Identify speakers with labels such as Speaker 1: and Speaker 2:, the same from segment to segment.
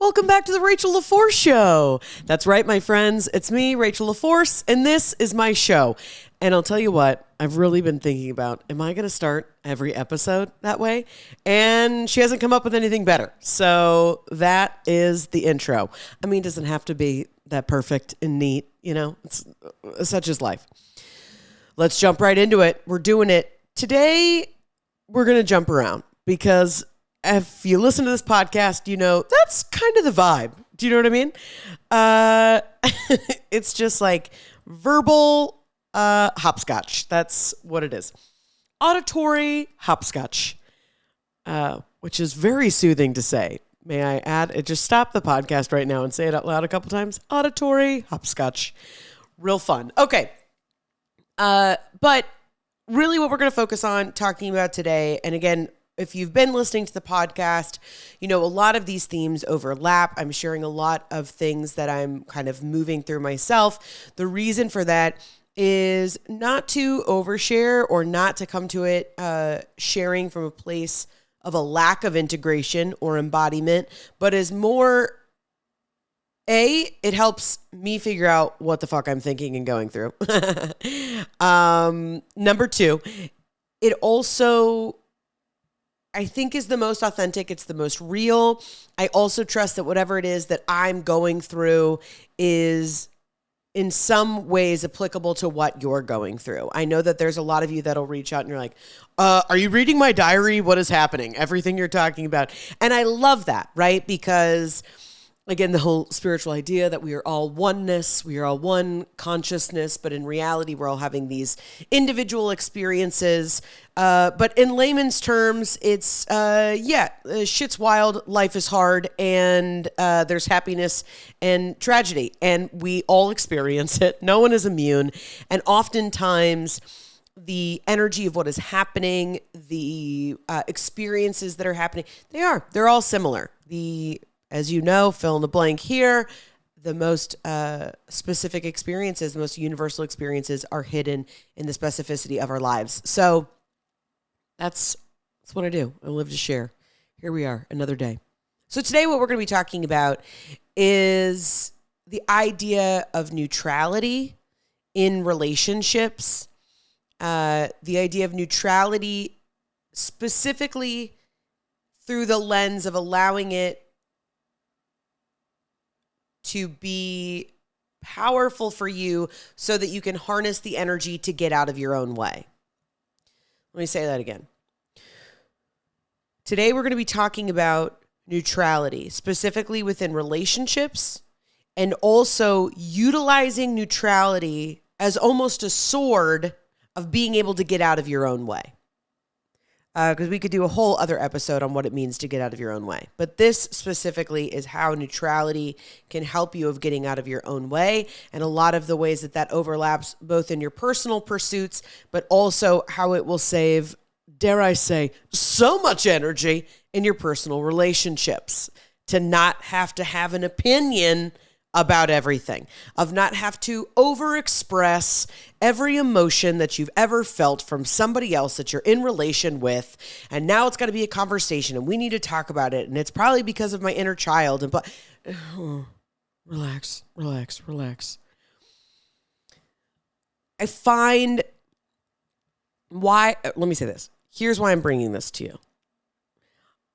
Speaker 1: welcome back to the Rachel LaForce Show. That's right, my friends. It's me, Rachel LaForce, and this is my show. And I'll tell you what, I've really been thinking about, am I going to start every episode that way? And she hasn't come up with anything better. So that is the intro. I mean, it doesn't have to be that perfect and neat, you know, it's such is life. Let's jump right into it. We're doing it. Today, we're going to jump around because if you listen to this podcast, you know, that's kind of the vibe. Do you know what I mean? It's just like verbal hopscotch. That's what it is. Auditory hopscotch, which is very soothing to say. May I add? Just stop the podcast right now and say it out loud a couple times. Auditory hopscotch. Real fun. Okay. But really what we're going to focus on talking about today, and again, if you've been listening to the podcast, you know, a lot of these themes overlap. I'm sharing a lot of things that I'm kind of moving through myself. The reason for that is not to overshare or not to come to it sharing from a place of a lack of integration or embodiment, but is more, it helps me figure out what the fuck I'm thinking and going through. Number two, it also, I think, is the most authentic. It's the most real. I also trust that whatever it is that I'm going through is in some ways applicable to what you're going through. I know that there's a lot of you that'll reach out and you're like, are you reading my diary? What is happening? Everything you're talking about. And I love that, right? Because again, the whole spiritual idea that we are all oneness, we are all one consciousness, but in reality, we're all having these individual experiences. But in layman's terms, it's, shit's wild, life is hard, and there's happiness and tragedy, and we all experience it. No one is immune. And oftentimes, the energy of what is happening, the experiences that are happening, they're all similar. As you know, fill in the blank here, the most specific experiences, the most universal experiences are hidden in the specificity of our lives. So that's what I do. I live to share. Here we are, another day. So today what we're going to be talking about is the idea of neutrality in relationships, the idea of neutrality specifically through the lens of allowing it to be powerful for you so that you can harness the energy to get out of your own way. Let me say that again. Today, we're going to be talking about neutrality, specifically within relationships, and also utilizing neutrality as almost a sword of being able to get out of your own way. Because we could do a whole other episode on what it means to get out of your own way. But this specifically is how neutrality can help you of getting out of your own way, and a lot of the ways that overlaps both in your personal pursuits, but also how it will save, dare I say, so much energy in your personal relationships, to not have to have an opinion about everything, of not have to overexpress every emotion that you've ever felt from somebody else that you're in relation with. And now it's got to be a conversation and we need to talk about it. And it's probably because of my inner child. And relax. I find let me say this. Here's why I'm bringing this to you.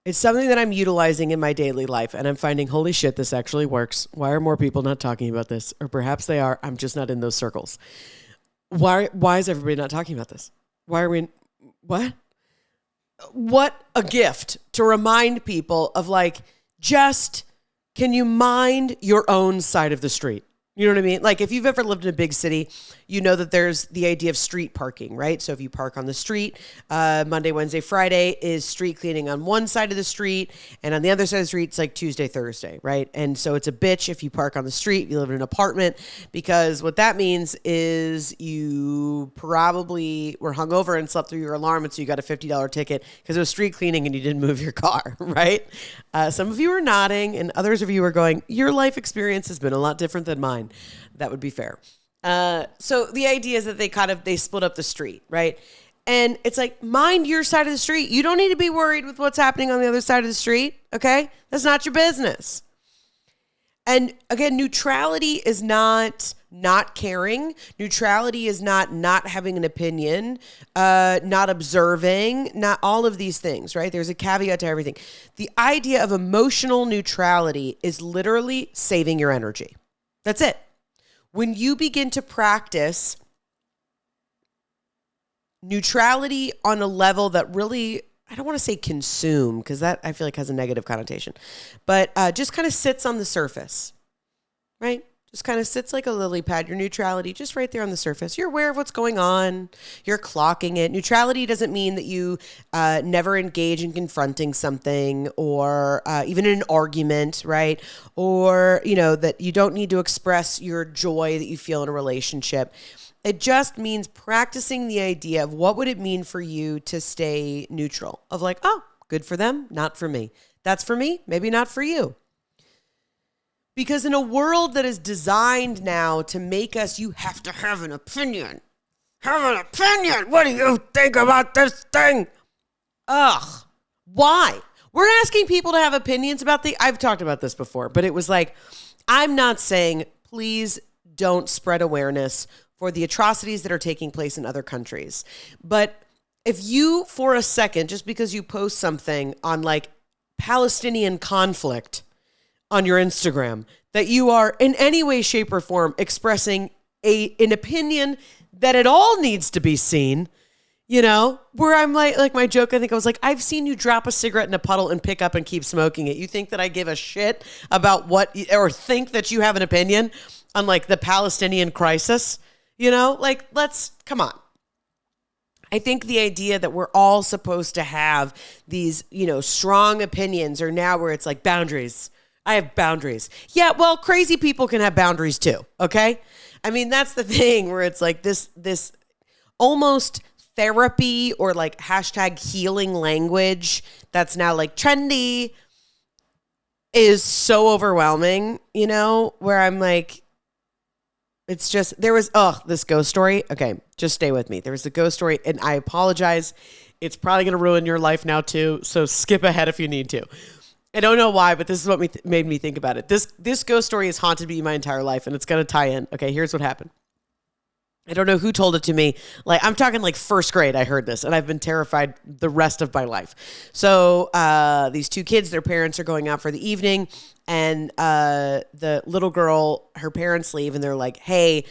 Speaker 1: It's something that I'm utilizing in my daily life, and I'm finding, holy shit, this actually works. Why are more people not talking about this? Or perhaps they are. I'm just not in those circles. Why is everybody not talking about this? Why are we, what? What a gift to remind people of, like, just, can you mind your own side of the street? You know what I mean? Like, if you've ever lived in a big city, you know that there's the idea of street parking, right? So if you park on the street, Monday, Wednesday, Friday is street cleaning on one side of the street, and on the other side of the street, it's like Tuesday, Thursday, right? And so it's a bitch if you park on the street, you live in an apartment, because what that means is you probably were hungover and slept through your alarm, and so you got a $50 ticket because it was street cleaning and you didn't move your car, right? Some of you are nodding, and others of you are going, your life experience has been a lot different than mine. That would be fair. So the idea is that they split up the street, right? And it's like, mind your side of the street. You don't need to be worried with what's happening on the other side of the street, okay? That's not your business. And again, neutrality is not caring. Neutrality is not having an opinion, not observing, not all of these things, right? There's a caveat to everything. The idea of emotional neutrality is literally saving your energy. That's it. When you begin to practice neutrality on a level that really, I don't want to say consume, because that I feel like has a negative connotation, but just kind of sits on the surface, right? Just kind of sits like a lily pad, your neutrality, just right there on the surface. You're aware of what's going on. You're clocking it. Neutrality doesn't mean that you never engage in confronting something or even in an argument, right? Or, that you don't need to express your joy that you feel in a relationship. It just means practicing the idea of what would it mean for you to stay neutral, of like, oh, good for them, not for me. That's for me, maybe not for you. Because in a world that is designed now to make us, you have to have an opinion. Have an opinion. What do you think about this thing? Ugh. Why? We're asking people to have opinions about I've talked about this before, but it was like, I'm not saying, please don't spread awareness for the atrocities that are taking place in other countries. But if you, for a second, just because you post something on like Palestinian conflict on your Instagram, that you are in any way, shape, or form expressing an opinion that it all needs to be seen, where I'm like my joke, I think I was like, I've seen you drop a cigarette in a puddle and pick up and keep smoking it. You think that I give a shit about or think that you have an opinion on like the Palestinian crisis? Come on. I think the idea that we're all supposed to have these, strong opinions are now where it's like boundaries. I have boundaries. Yeah, well, crazy people can have boundaries too, okay? I mean, that's the thing where it's like this almost therapy or like hashtag healing language that's now like trendy is so overwhelming, where I'm like, it's just, this ghost story. Okay, just stay with me. There was a ghost story, and I apologize. It's probably going to ruin your life now too, so skip ahead if you need to. I don't know why, but this is what made me think about it. This ghost story has haunted me my entire life, and it's going to tie in. Okay, here's what happened. I don't know who told it to me. Like, I'm talking like first grade, I heard this, and I've been terrified the rest of my life. So these two kids, their parents are going out for the evening, and the little girl, her parents leave, and they're like, hey,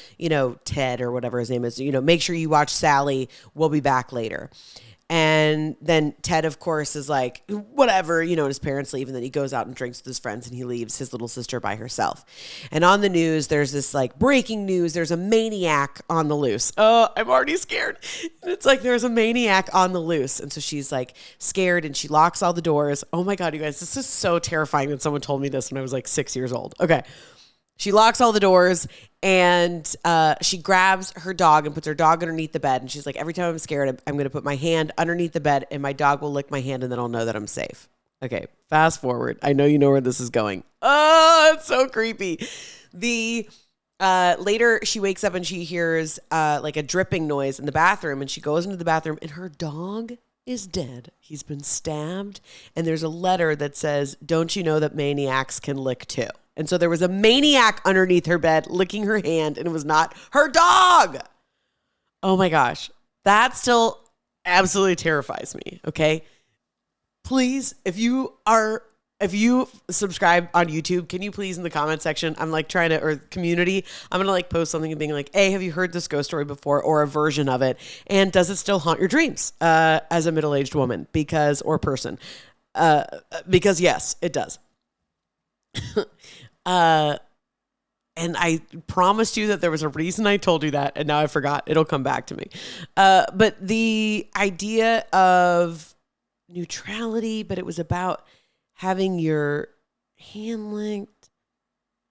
Speaker 1: Ted or whatever his name is, make sure you watch Sally. We'll be back later. And then Ted, of course, is like, whatever, and his parents leave. And then he goes out and drinks with his friends, and he leaves his little sister by herself. And on the news, there's this like breaking news. There's a maniac on the loose. Oh, I'm already scared. And it's like, there's a maniac on the loose. And so she's like scared, and she locks all the doors. Oh my God, you guys, this is so terrifying that someone told me this when I was like 6 years old. Okay. She locks all the doors, and she grabs her dog and puts her dog underneath the bed. And she's like, every time I'm scared, I'm going to put my hand underneath the bed, and my dog will lick my hand, and then I'll know that I'm safe. Okay, fast forward. I know you know where this is going. Oh, it's so creepy. Later, she wakes up and she hears like a dripping noise in the bathroom, and she goes into the bathroom, and her dog is dead. He's been stabbed, and there's a letter that says, don't you know that maniacs can lick too? And so there was a maniac underneath her bed licking her hand, and it was not her dog. Oh my gosh. That still absolutely terrifies me. Okay. Please, if you subscribe on YouTube, can you please in the comment section, I'm like trying to, or community, I'm going to like post something and being like, hey, have you heard this ghost story before, or a version of it? And does it still haunt your dreams as a middle-aged woman or person? Because yes, it does. And I promised you that there was a reason I told you that, and now I forgot. It'll come back to me. But the idea of neutrality, but it was about having your hand linked.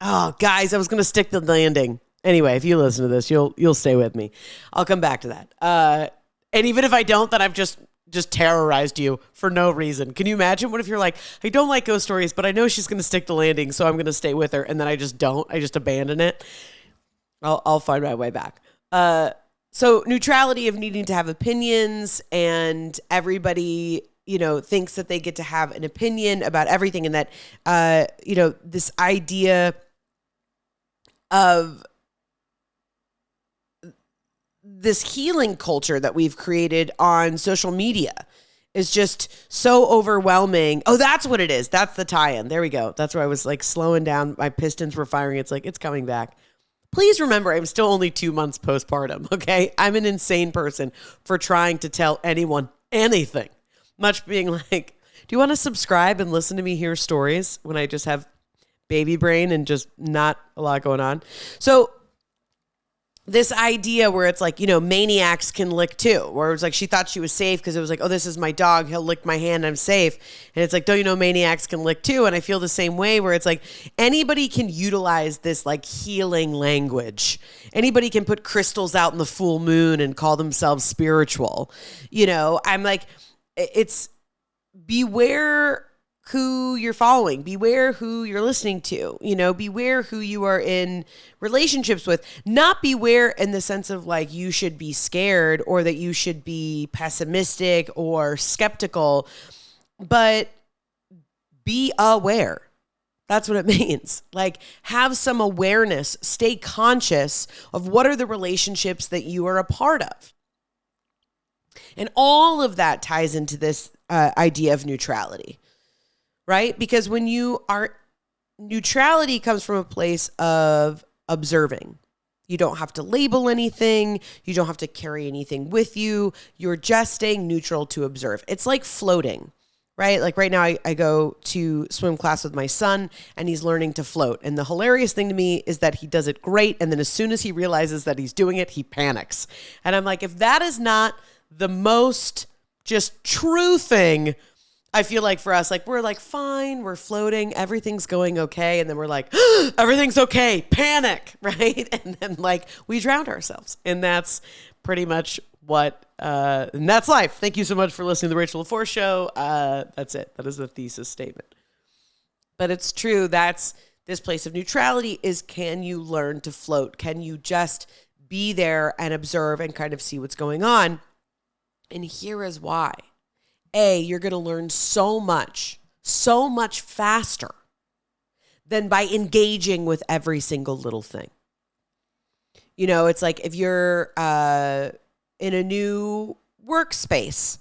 Speaker 1: Oh, guys, I was going to stick the landing. Anyway, if you listen to this, you'll stay with me. I'll come back to that. And even if I don't, then I've just terrorized you for no reason. Can you imagine? What if you're like, I don't like ghost stories, but I know she's going to stick the landing, so I'm going to stay with her. And then I just don't. I just abandon it. I'll find my way back. So neutrality of needing to have opinions, and everybody, thinks that they get to have an opinion about everything. And that, this idea of this healing culture that we've created on social media is just so overwhelming. Oh, that's what it is. That's the tie-in. There we go. That's where I was like slowing down. My pistons were firing. It's like, it's coming back. Please remember, I'm still only 2 months postpartum, okay? I'm an insane person for trying to tell anyone anything. Much being like, do you want to subscribe and listen to me hear stories when I just have baby brain and just not a lot going on? So this idea where it's like, maniacs can lick too, where it was like she thought she was safe because it was like, oh, this is my dog. He'll lick my hand. I'm safe. And it's like, don't you know maniacs can lick too? And I feel the same way where it's like anybody can utilize this like healing language. Anybody can put crystals out in the full moon and call themselves spiritual. I'm like, it's beware who you're following, beware who you're listening to, beware who you are in relationships with, not beware in the sense of like you should be scared or that you should be pessimistic or skeptical, but be aware. That's what it means. Like have some awareness, stay conscious of what are the relationships that you are a part of. And all of that ties into this idea of neutrality. Right? Because when you are, neutrality comes from a place of observing. You don't have to label anything. You don't have to carry anything with you. You're just staying neutral to observe. It's like floating, right? Like right now I go to swim class with my son and he's learning to float. And the hilarious thing to me is that he does it great. And then as soon as he realizes that he's doing it, he panics. And I'm like, if that is not the most just true thing, I feel like for us, like we're like, fine, we're floating, everything's going okay. And then we're like, everything's okay, panic, right? And then like we drowned ourselves. And that's pretty much what, and that's life. Thank you so much for listening to the Rachel LaForce Show. That's it. That is the thesis statement. But it's true. That's this place of neutrality is, can you learn to float? Can you just be there and observe and kind of see what's going on? And here is why. You're going to learn so much faster than by engaging with every single little thing. It's like if you're in a new workspace,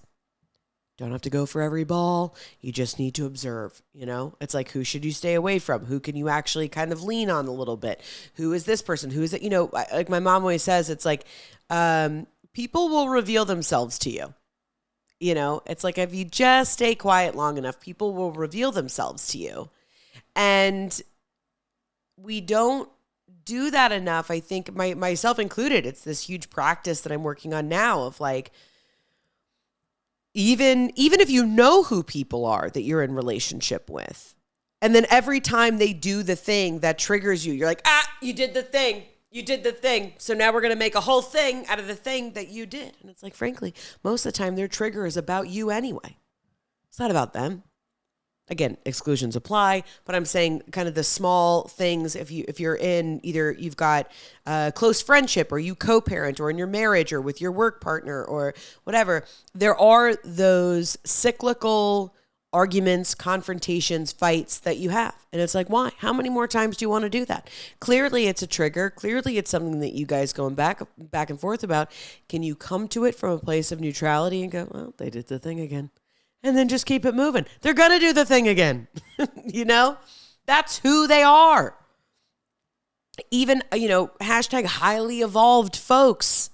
Speaker 1: don't have to go for every ball. You just need to observe, It's like, who should you stay away from? Who can you actually kind of lean on a little bit? Who is this person? Who is it? Like my mom always says, it's like people will reveal themselves to you. It's like if you just stay quiet long enough, people will reveal themselves to you. And we don't do that enough. I think myself included, it's this huge practice that I'm working on now of like, even if you know who people are that you're in relationship with, and then every time they do the thing that triggers you, you're like, you did the thing. You did the thing. So now we're going to make a whole thing out of the thing that you did. And it's like, frankly, most of the time their trigger is about you anyway. It's not about them. Again, exclusions apply, but I'm saying kind of the small things. If you're in either you've got a close friendship or you co-parent or in your marriage or with your work partner or whatever, there are those cyclical arguments, confrontations, fights that you have. And it's like, why? How many more times do you want to do that? Clearly it's a trigger. Clearly it's something that you guys going back and forth about. Can you come to it from a place of neutrality and go, well, they did the thing again. And then just keep it moving. They're going to do the thing again. That's who they are. Even, hashtag highly evolved folks,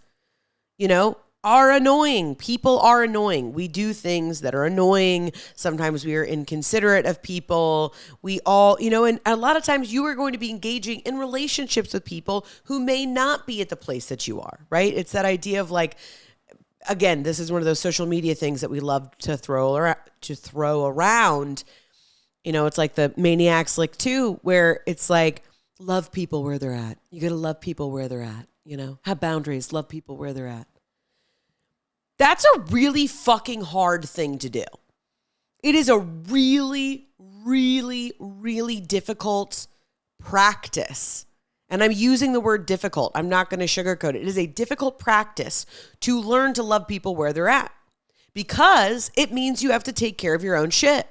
Speaker 1: are annoying. People are annoying. We do things that are annoying. Sometimes we are inconsiderate of people. We all, and a lot of times you are going to be engaging in relationships with people who may not be at the place that you are, right? It's that idea of like, again, this is one of those social media things that we love to throw around. It's like the maniacs lick too, where it's like, love people where they're at. You got to love people where they're at, have boundaries, love people where they're at. That's a really fucking hard thing to do. It is a really, really, really difficult practice. And I'm using the word difficult. I'm not going to sugarcoat it. It is a difficult practice to learn to love people where they're at because it means you have to take care of your own shit.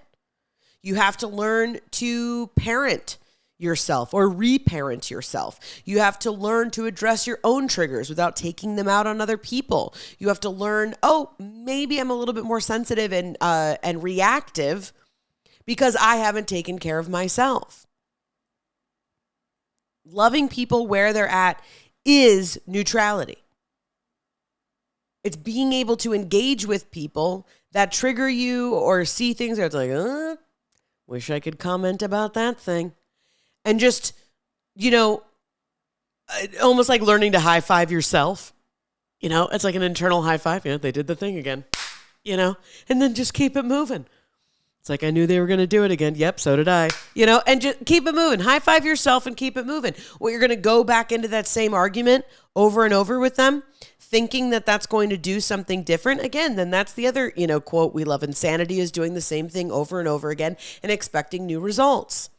Speaker 1: You have to learn to parent yourself or reparent yourself. You have to learn to address your own triggers without taking them out on other people. You have to learn, oh, maybe I'm a little bit more sensitive and reactive because I haven't taken care of myself. Loving people where they're at is neutrality. It's being able to engage with people that trigger you or see things that it's like, wish I could comment about that thing. And just, almost like learning to high five yourself. It's like an internal high five. They did the thing again, and then just keep it moving. It's like, I knew they were going to do it again. Yep, so did I, and just keep it moving. High five yourself and keep it moving. Well, you're going to go back into that same argument over and over with them, thinking that that's going to do something different again, then that's the other, quote we love. Insanity is doing the same thing over and over again and expecting new results.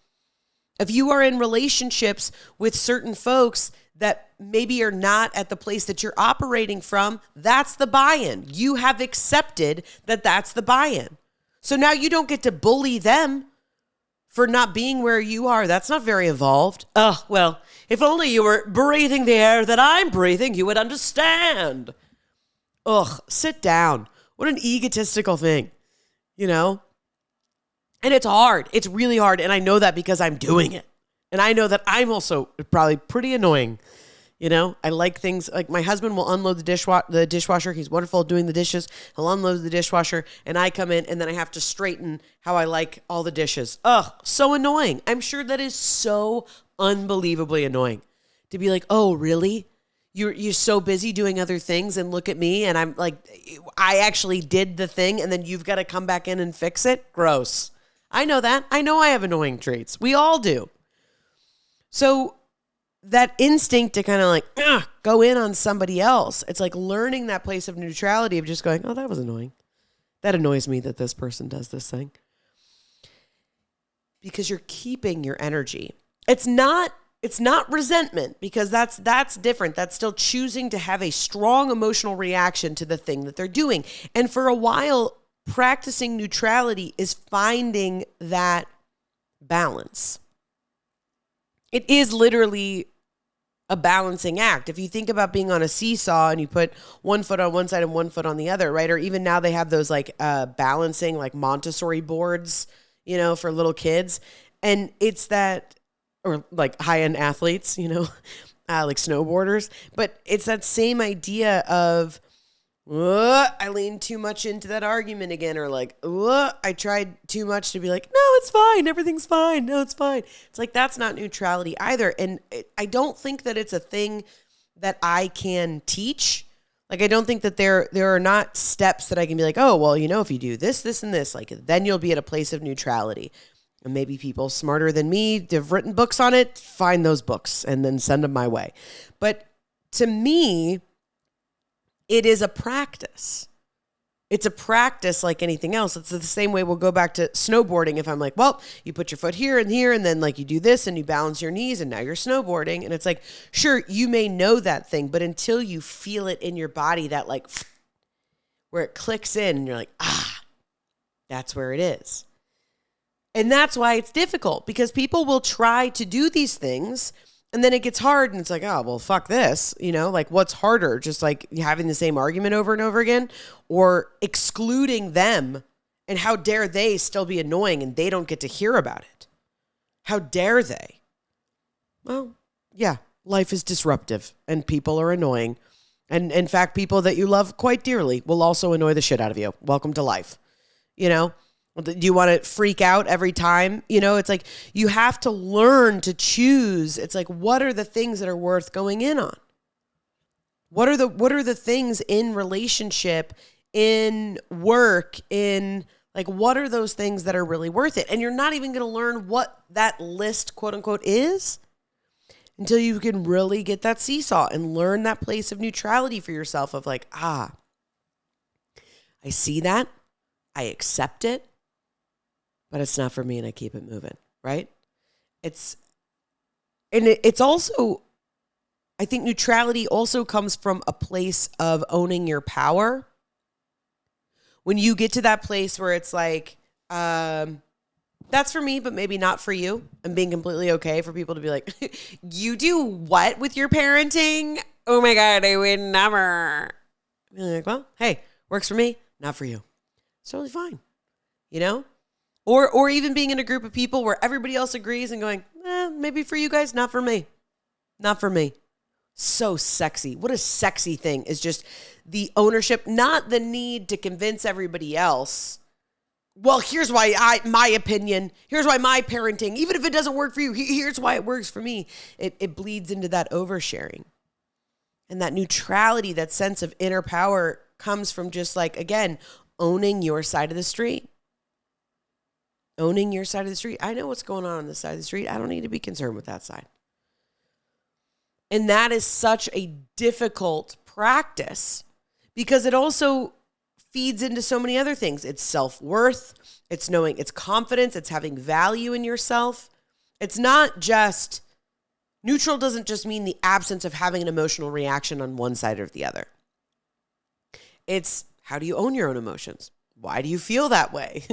Speaker 1: If you are in relationships with certain folks that maybe are not at the place that you're operating from, that's the buy-in. You have accepted that that's the buy-in. So now you don't get to bully them for not being where you are. That's not very evolved. Oh, well, if only you were breathing the air that I'm breathing, you would understand. Ugh, sit down. What an egotistical thing, And it's hard. It's really hard. And I know that because I'm doing it. And I know that I'm also probably pretty annoying. I like things like my husband will unload the dishwasher. He's wonderful at doing the dishes. He'll unload the dishwasher and I come in and then I have to straighten how I like all the dishes. Ugh, so annoying. I'm sure that is so unbelievably annoying to be like, oh, really? You're so busy doing other things and look at me and I'm like, I actually did the thing and then you've got to come back in and fix it? Gross. I know that. I know I have annoying traits. We all do. So that instinct to kind of like go in on somebody else, it's like learning that place of neutrality of just going, oh, that was annoying. That annoys me that this person does this thing. Because you're keeping your energy. It's not resentment because that's different. That's still choosing to have a strong emotional reaction to the thing that they're doing. And for a while, practicing neutrality is finding that balance. It is literally a balancing act. If you think about being on a seesaw and you put one foot on one side and one foot on the other, right? Or even now they have those like balancing like Montessori boards, for little kids. And it's that, or like high-end athletes, like snowboarders. But it's that same idea of, I leaned too much into that argument again, or like, I tried too much to be like, no, it's fine. Everything's fine. No, it's fine. It's like, that's not neutrality either. And I don't think that it's a thing that I can teach. Like, I don't think that there are not steps that I can be like, oh, well, if you do this, this, and this, like, then you'll be at a place of neutrality. And maybe people smarter than me have written books on it, find those books and then send them my way. But to me, it is a practice. It's a practice like anything else. It's the same way we'll go back to snowboarding. If I'm like, well, you put your foot here and here, and then like you do this and you balance your knees and now you're snowboarding. And it's like, sure, you may know that thing, but until you feel it in your body, that like where it clicks in and you're like, that's where it is. And that's why it's difficult because people will try to do these things and then it gets hard and it's like, oh, well, fuck this. Like what's harder? Just like having the same argument over and over again or excluding them. And how dare they still be annoying and they don't get to hear about it? How dare they? Well, yeah, life is disruptive and people are annoying. And in fact, people that you love quite dearly will also annoy the shit out of you. Welcome to life. Do you want to freak out every time? It's like you have to learn to choose. It's like, what are the things that are worth going in on? What are the things in relationship, in work, in like, what are those things that are really worth it? And you're not even going to learn what that list, quote unquote, is until you can really get that seesaw and learn that place of neutrality for yourself of like, I see that. I accept it. But it's not for me and I keep it moving, right? It's also, I think neutrality also comes from a place of owning your power. When you get to that place where it's like, that's for me, but maybe not for you. And being completely okay for people to be like, you do what with your parenting? Oh my God, I would never. Be like, well, hey, works for me, not for you. It's totally fine, you know? Or even being in a group of people where everybody else agrees and going, maybe for you guys, not for me. Not for me. So sexy. What a sexy thing is just the ownership, not the need to convince everybody else. Well, here's why my opinion, here's why my parenting, even if it doesn't work for you, here's why it works for me. It bleeds into that oversharing. And that neutrality, that sense of inner power comes from just like, again, owning your side of the street. Owning your side of the street. I know what's going on this side of the street. I don't need to be concerned with that side. And that is such a difficult practice because it also feeds into so many other things. It's self-worth. It's knowing, it's confidence. It's having value in yourself. It's not just, neutral doesn't just mean the absence of having an emotional reaction on one side or the other. It's how do you own your own emotions? Why do you feel that way?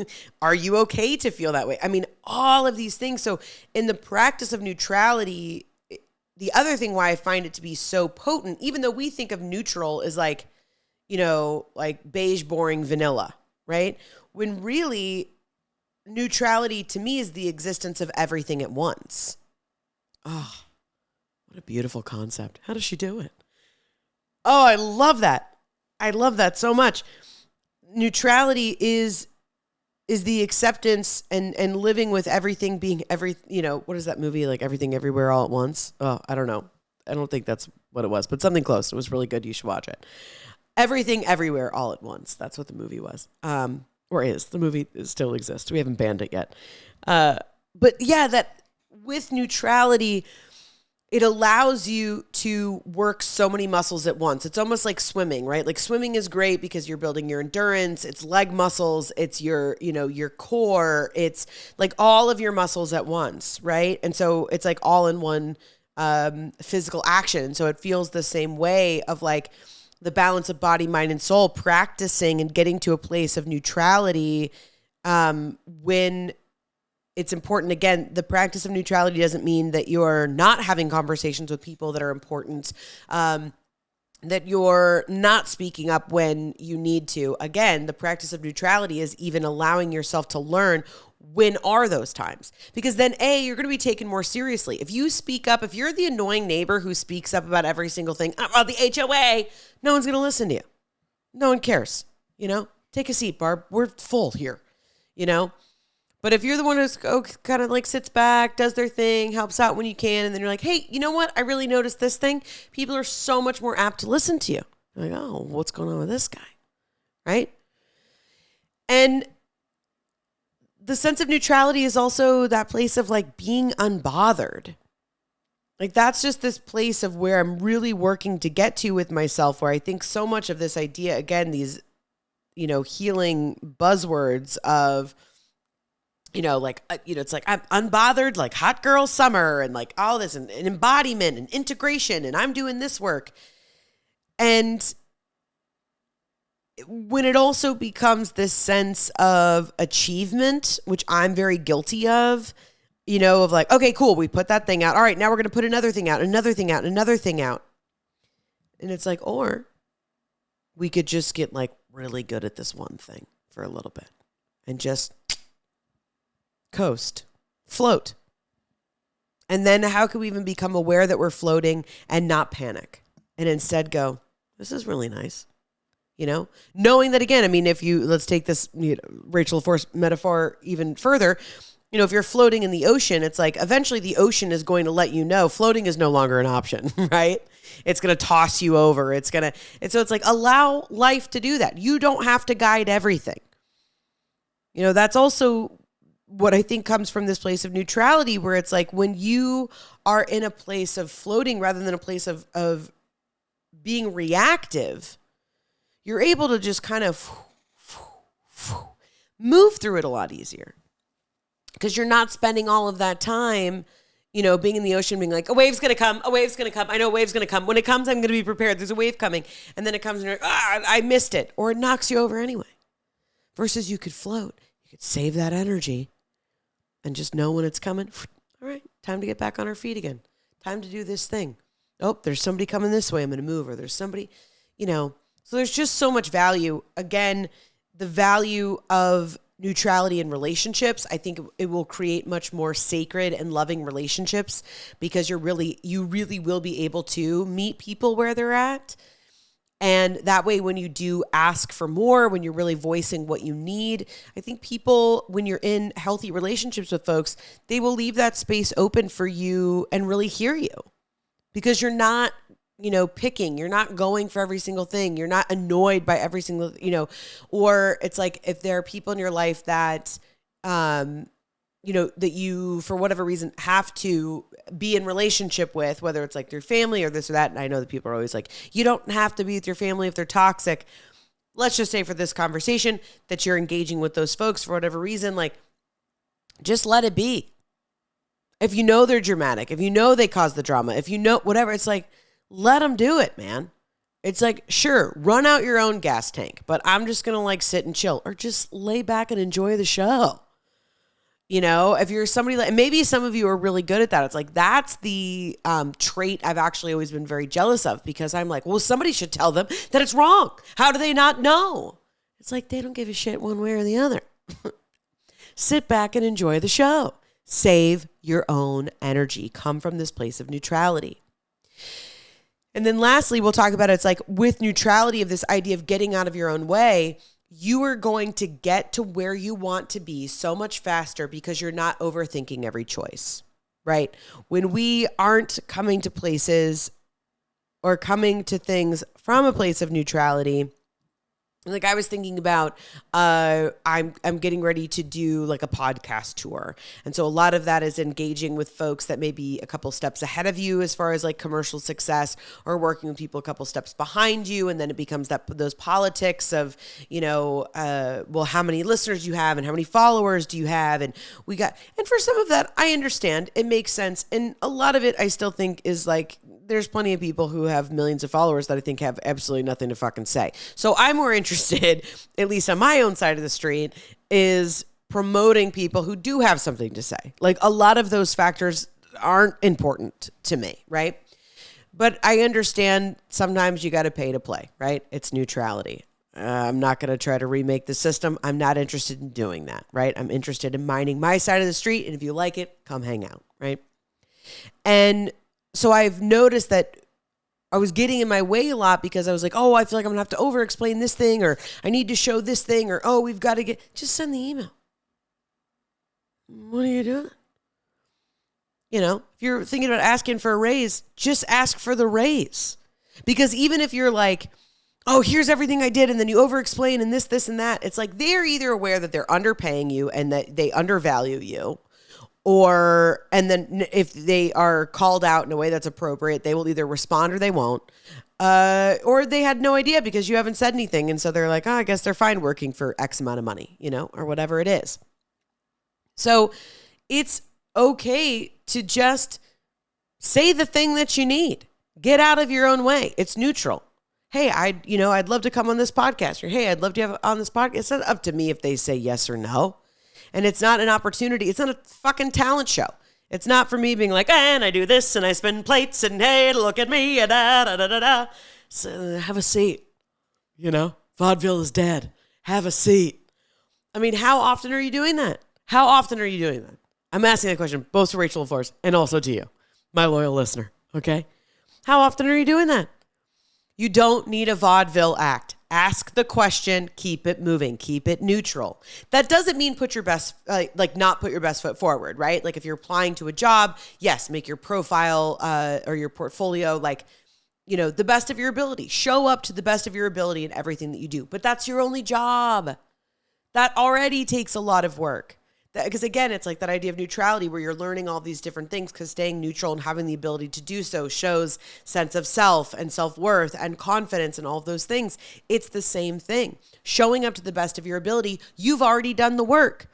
Speaker 1: Are you okay to feel that way? I mean, all of these things. So in the practice of neutrality, the other thing why I find it to be so potent, even though we think of neutral as like, you know, like beige, boring vanilla, right? When really neutrality to me is the existence of everything at once. Oh, what a beautiful concept. How does she do it? Oh, I love that. I love that so much. Neutrality is the acceptance and living with everything being what is that movie? Like Everything Everywhere All at Once? Oh, I don't know. I don't think that's what it was, but something close. It was really good. You should watch it. Everything Everywhere All at Once. That's what the movie was. Or is. The movie still exists. We haven't banned it yet. But yeah, that with neutrality, it allows you to work so many muscles at once. It's almost like swimming, right? Like swimming is great because you're building your endurance, it's leg muscles, it's your core, it's like all of your muscles at once, right? And so it's like all in one physical action. So it feels the same way of like the balance of body, mind, and soul, practicing and getting to a place of neutrality when it's important. Again, the practice of neutrality doesn't mean that you're not having conversations with people that are important, that you're not speaking up when you need to. Again, the practice of neutrality is even allowing yourself to learn when are those times. Because then, you're going to be taken more seriously. If you speak up, if you're the annoying neighbor who speaks up about every single thing, about the HOA, no one's going to listen to you. No one cares. Take a seat, Barb. We're full here, But if you're the one who's kind of like sits back, does their thing, helps out when you can, and then you're like, hey, you know what? I really noticed this thing. People are so much more apt to listen to you. They're like, oh, what's going on with this guy? Right? And the sense of neutrality is also that place of like being unbothered. Like that's just this place of where I'm really working to get to with myself, where I think so much of this idea, again, these, healing buzzwords of, it's like I'm unbothered, like hot girl summer and like all this and embodiment and integration and I'm doing this work. And when it also becomes this sense of achievement, which I'm very guilty of, of like, okay, cool. We put that thing out. All right, now we're going to put another thing out, another thing out, another thing out. And it's like, or we could just get like really good at this one thing for a little bit and just coast, float. And then how can we even become aware that we're floating and not panic and instead go, this is really nice. Knowing that, again, I mean, let's take this Rachel LaForce metaphor even further, if you're floating in the ocean, it's like eventually the ocean is going to let you know floating is no longer an option, right? It's going to toss you over. And so it's like, allow life to do that. You don't have to guide everything. That's also what I think comes from this place of neutrality, where it's like when you are in a place of floating rather than a place of being reactive, you're able to just kind of move through it a lot easier because you're not spending all of that time, being in the ocean, being like, a wave's going to come, a wave's going to come. I know a wave's going to come. When it comes, I'm going to be prepared. There's a wave coming. And then it comes and you're like, I missed it. Or it knocks you over anyway. Versus you could float. You could save that energy and just know when it's coming. All right, time to get back on our feet again. Time to do this thing. Oh, there's somebody coming this way. I'm going to move. Or there's somebody, so there's just so much value. Again, the value of neutrality in relationships, I think it will create much more sacred and loving relationships because you really will be able to meet people where they're at. And that way, when you do ask for more, when you're really voicing what you need, I think people, when you're in healthy relationships with folks, they will leave that space open for you and really hear you because you're not, picking, you're not going for every single thing. You're not annoyed by every single, or it's like if there are people in your life that, that you, for whatever reason, have to be in relationship with, whether it's like your family or this or that. And I know that people are always like, you don't have to be with your family if they're toxic. Let's just say for this conversation that you're engaging with those folks for whatever reason, like just let it be. If you know they're dramatic, if you know they cause the drama, if you know whatever, it's like, let them do it, man. It's like, sure, run out your own gas tank, but I'm just going to like sit and chill or just lay back and enjoy the show. If you're somebody like, maybe some of you are really good at that. It's like, that's the trait I've actually always been very jealous of because I'm like, well, somebody should tell them that it's wrong. How do they not know? It's like, they don't give a shit one way or the other. Sit back and enjoy the show. Save your own energy. Come from this place of neutrality. And then lastly, we'll talk about it's like with neutrality of this idea of getting out of your own way, you are going to get to where you want to be so much faster because you're not overthinking every choice, right? When we aren't coming to places or coming to things from a place of neutrality, like I was thinking about, I'm getting ready to do like a podcast tour. And so a lot of that is engaging with folks that may be a couple steps ahead of you as far as like commercial success or working with people a couple steps behind you. And then it becomes those politics of, well, how many listeners you have and how many followers do you have? And for some of that, I understand it makes sense. And a lot of it I still think is like, there's plenty of people who have millions of followers that I think have absolutely nothing to fucking say. So I'm more interested, at least on my own side of the street, is promoting people who do have something to say. Like a lot of those factors aren't important to me, right? But I understand sometimes you got to pay to play, right? It's neutrality. I'm not going to try to remake the system. I'm not interested in doing that, right? I'm interested in minding my side of the street. And if you like it, come hang out, right? And so I've noticed that I was getting in my way a lot because I was like, oh, I feel like I'm going to have to over-explain this thing, or I need to show this thing, or, oh, we've got to just send the email. What are you doing? If you're thinking about asking for a raise, just ask for the raise. Because even if you're like, oh, here's everything I did, and then you over-explain and this, and that, it's like they're either aware that they're underpaying you and that they undervalue you, and then if they are called out in a way that's appropriate, they will either respond or they won't. Or they had no idea because you haven't said anything. And so they're like, oh, I guess they're fine working for X amount of money, or whatever it is. So it's okay to just say the thing that you need. Get out of your own way. It's neutral. Hey, I'd love to come on this podcast. Or, hey, I'd love to have on this podcast. It's not up to me if they say yes or no. And it's not an opportunity. It's not a fucking talent show. It's not for me being like, and I do this and I spin plates and hey, look at me, and da. So have a seat. Vaudeville is dead. Have a seat. I mean, how often are you doing that? How often are you doing that? I'm asking that question both to Rachel LaForce and also to you, my loyal listener. Okay. How often are you doing that? You don't need a vaudeville act. Ask the question, keep it moving, keep it neutral. That doesn't mean put your best, not put your best foot forward, right? Like if you're applying to a job, yes, make your profile or your portfolio the best of your ability. Show up to the best of your ability in everything that you do. But that's your only job. That already takes a lot of work. Because again, it's like that idea of neutrality where you're learning all these different things because staying neutral and having the ability to do so shows sense of self and self-worth and confidence and all of those things. It's the same thing. Showing up to the best of your ability, you've already done the work.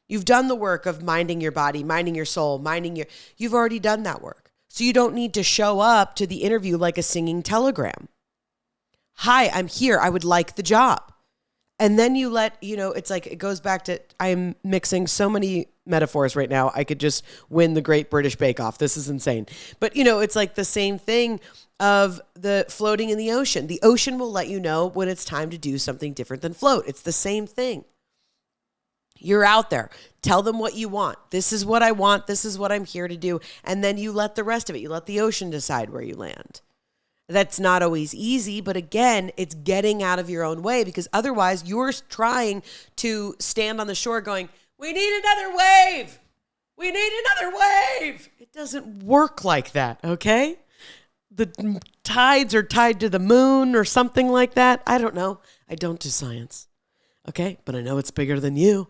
Speaker 1: You've done the work of minding your body, minding your soul, you've already done that work. So you don't need to show up to the interview like a singing telegram. Hi, I'm here. I would like the job. And then you let, it's like, it goes back to, I'm mixing so many metaphors right now. I could just win the Great British Bake Off. This is insane. But, it's like the same thing of the floating in the ocean. The ocean will let you know when it's time to do something different than float. It's the same thing. You're out there. Tell them what you want. This is what I want. This is what I'm here to do. And then you let the rest of it, you let the ocean decide where you land. That's not always easy, but again, it's getting out of your own way, because otherwise you're trying to stand on the shore going, we need another wave. We need another wave. It doesn't work like that, okay? The tides are tied to the moon or something like that. I don't know. I don't do science, okay? But I know it's bigger than you.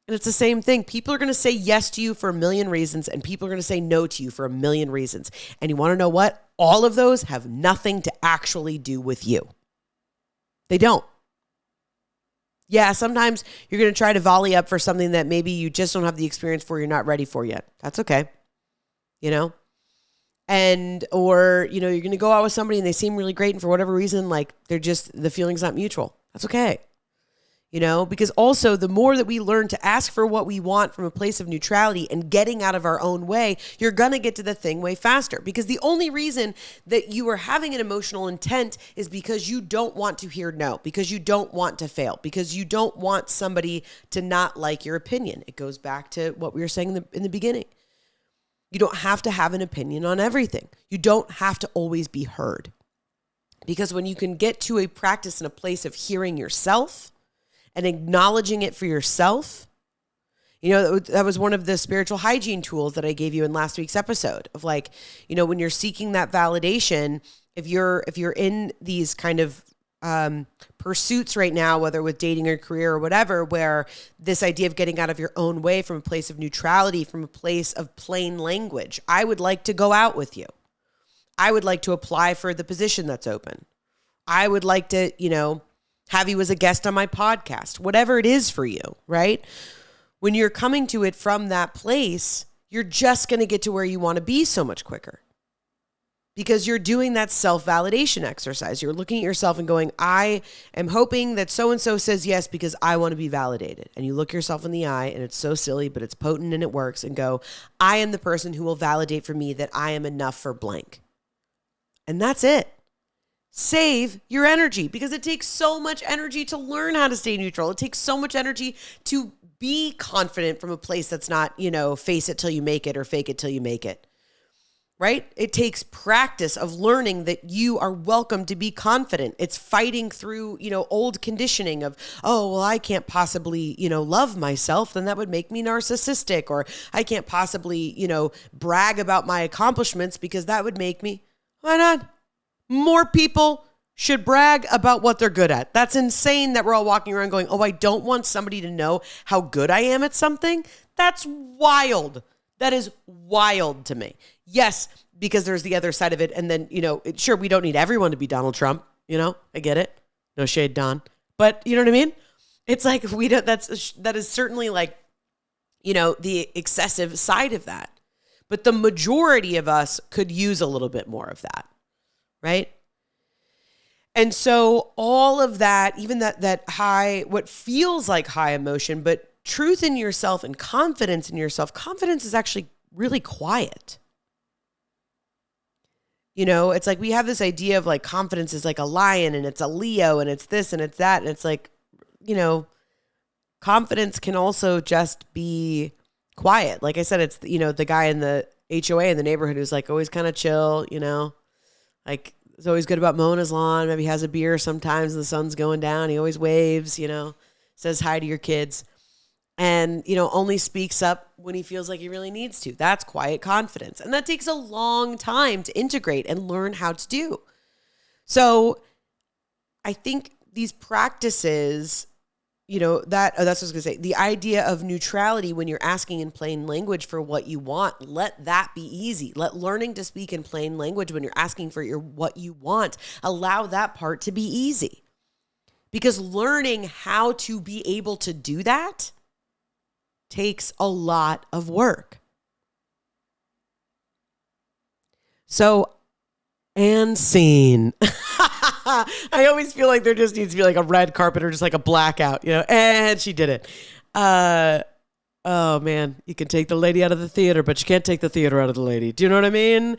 Speaker 1: And it's the same thing. People are going to say yes to you for a million reasons, and people are going to say no to you for a million reasons. And you want to know what? All of those have nothing to actually do with you. They don't. Yeah, sometimes you're going to try to volley up for something that maybe you just don't have the experience for, you're not ready for yet. That's okay. Or you're going to go out with somebody and they seem really great, and for whatever reason, like the feeling's not mutual. That's okay. Because also the more that we learn to ask for what we want from a place of neutrality and getting out of our own way, you're going to get to the thing way faster. Because the only reason that you are having an emotional intent is because you don't want to hear no, because you don't want to fail, because you don't want somebody to not like your opinion. It goes back to what we were saying in the beginning. You don't have to have an opinion on everything. You don't have to always be heard. Because when you can get to a practice in a place of hearing yourself and acknowledging it for yourself, that was one of the spiritual hygiene tools that I gave you in last week's episode of when you're seeking that validation, if you're in these kind of pursuits right now, whether with dating or career or whatever, where this idea of getting out of your own way from a place of neutrality, from a place of plain language, I would like to go out with you. I would like to apply for the position that's open. I would like to, have you as a guest on my podcast, whatever it is for you, right? When you're coming to it from that place, you're just going to get to where you want to be so much quicker, because you're doing that self-validation exercise. You're looking at yourself and going, I am hoping that so-and-so says yes because I want to be validated. And you look yourself in the eye, and it's so silly, but it's potent and it works, and go, I am the person who will validate for me that I am enough for blank. And that's it. Save your energy, because it takes so much energy to learn how to stay neutral. It takes so much energy to be confident from a place that's not, face it till you make it or fake it till you make it, right? It takes practice of learning that you are welcome to be confident. It's fighting through, old conditioning of, oh, well, I can't possibly, love myself. Then that would make me narcissistic. Or I can't possibly, brag about my accomplishments because that would make me, why not? More people should brag about what they're good at. That's insane that we're all walking around going, oh, I don't want somebody to know how good I am at something. That's wild. That is wild to me. Yes, because there's the other side of it. And then, sure, we don't need everyone to be Donald Trump. I get it. No shade, Don. But you know what I mean? It's like, that is certainly the excessive side of that. But the majority of us could use a little bit more of that. Right? And so all of that, even that high, what feels like high emotion, but truth in yourself and confidence in yourself, confidence is actually really quiet. It's like we have this idea of confidence is like a lion, and it's a Leo, and it's this and it's that. And it's like, confidence can also just be quiet. Like I said, it's, the guy in the HOA in the neighborhood who's always kind of chill, he's always good about mowing his lawn. Maybe has a beer sometimes the sun's going down. He always waves, says hi to your kids, and, only speaks up when he feels like he really needs to. That's quiet confidence. And that takes a long time to integrate and learn how to do. So I think these practices, that's what I was going to say. The idea of neutrality when you're asking in plain language for what you want, let that be easy. Let learning to speak in plain language when you're asking for what you want, allow that part to be easy. Because learning how to be able to do that takes a lot of work. So, and scene. I always feel like there just needs to be like a red carpet or just like a blackout, and she did it. Oh man, you can take the lady out of the theater, but you can't take the theater out of the lady. Do you know what I mean?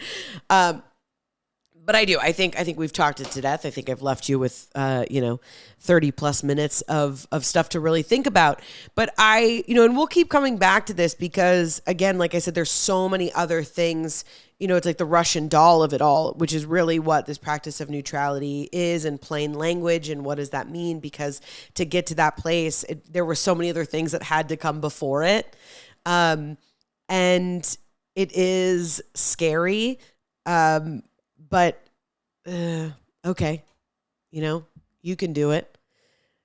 Speaker 1: But I do. I think we've talked it to death. I think I've left you with, 30 plus minutes of stuff to really think about. But and we'll keep coming back to this because, again, like I said, there's so many other things. It's like the Russian doll of it all, which is really what this practice of neutrality is in plain language. And what does that mean? Because to get to that place, there were so many other things that had to come before it. And it is scary. But okay, you can do it.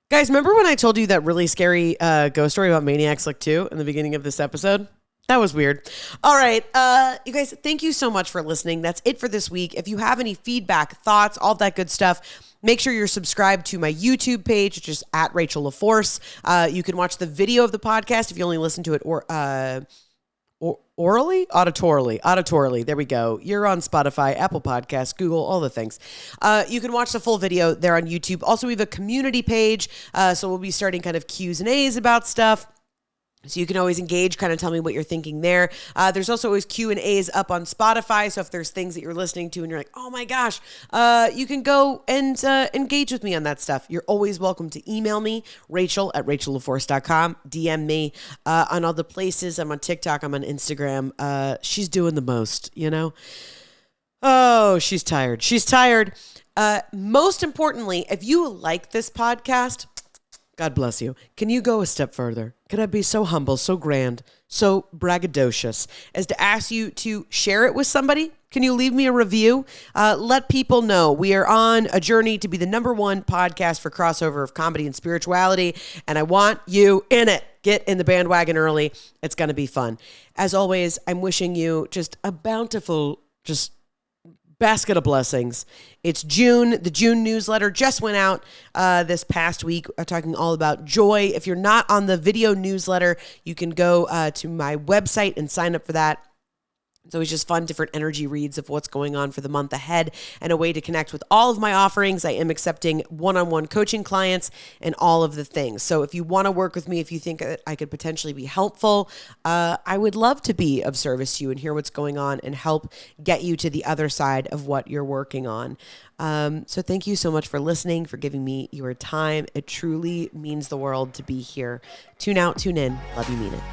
Speaker 1: Guys, remember when I told you that really scary ghost story about Maniacs Lick 2 in the beginning of this episode? That was weird. All right. You guys, thank you so much for listening. That's it for this week. If you have any feedback, thoughts, all that good stuff, make sure you're subscribed to my YouTube page, which is at Rachel LaForce. You can watch the video of the podcast if you only listen to it auditorily. There we go. You're on Spotify, Apple Podcasts, Google, all the things. You can watch the full video there on YouTube. Also, we have a community page. So we'll be starting kind of Q's and A's about stuff. So you can always engage, kind of tell me what you're thinking there. There's also always Q&As up on Spotify. So if there's things that you're listening to and you're like, oh my gosh, you can go and engage with me on that stuff. You're always welcome to email me, Rachel@RachelLaForce.com, DM me on all the places. I'm on TikTok. I'm on Instagram. She's doing the most, Oh, she's tired. She's tired. Most importantly, if you like this podcast, God bless you. Can you go a step further? Could I be so humble, so grand, so braggadocious as to ask you to share it with somebody? Can you leave me a review? Let people know we are on a journey to be the #1 podcast for crossover of comedy and spirituality, and I want you in it. Get in the bandwagon early. It's going to be fun. As always, I'm wishing you just a bountiful, basket of blessings. It's June. The June newsletter just went out this past week, talking all about joy. If you're not on the video newsletter, you can go to my website and sign up for that. It's always just fun, different energy reads of what's going on for the month ahead and a way to connect with all of my offerings. I am accepting one-on-one coaching clients and all of the things. So if you want to work with me, if you think I could potentially be helpful, I would love to be of service to you and hear what's going on and help get you to the other side of what you're working on. So thank you so much for listening, for giving me your time. It truly means the world to be here. Tune out, tune in. Love you, mean it.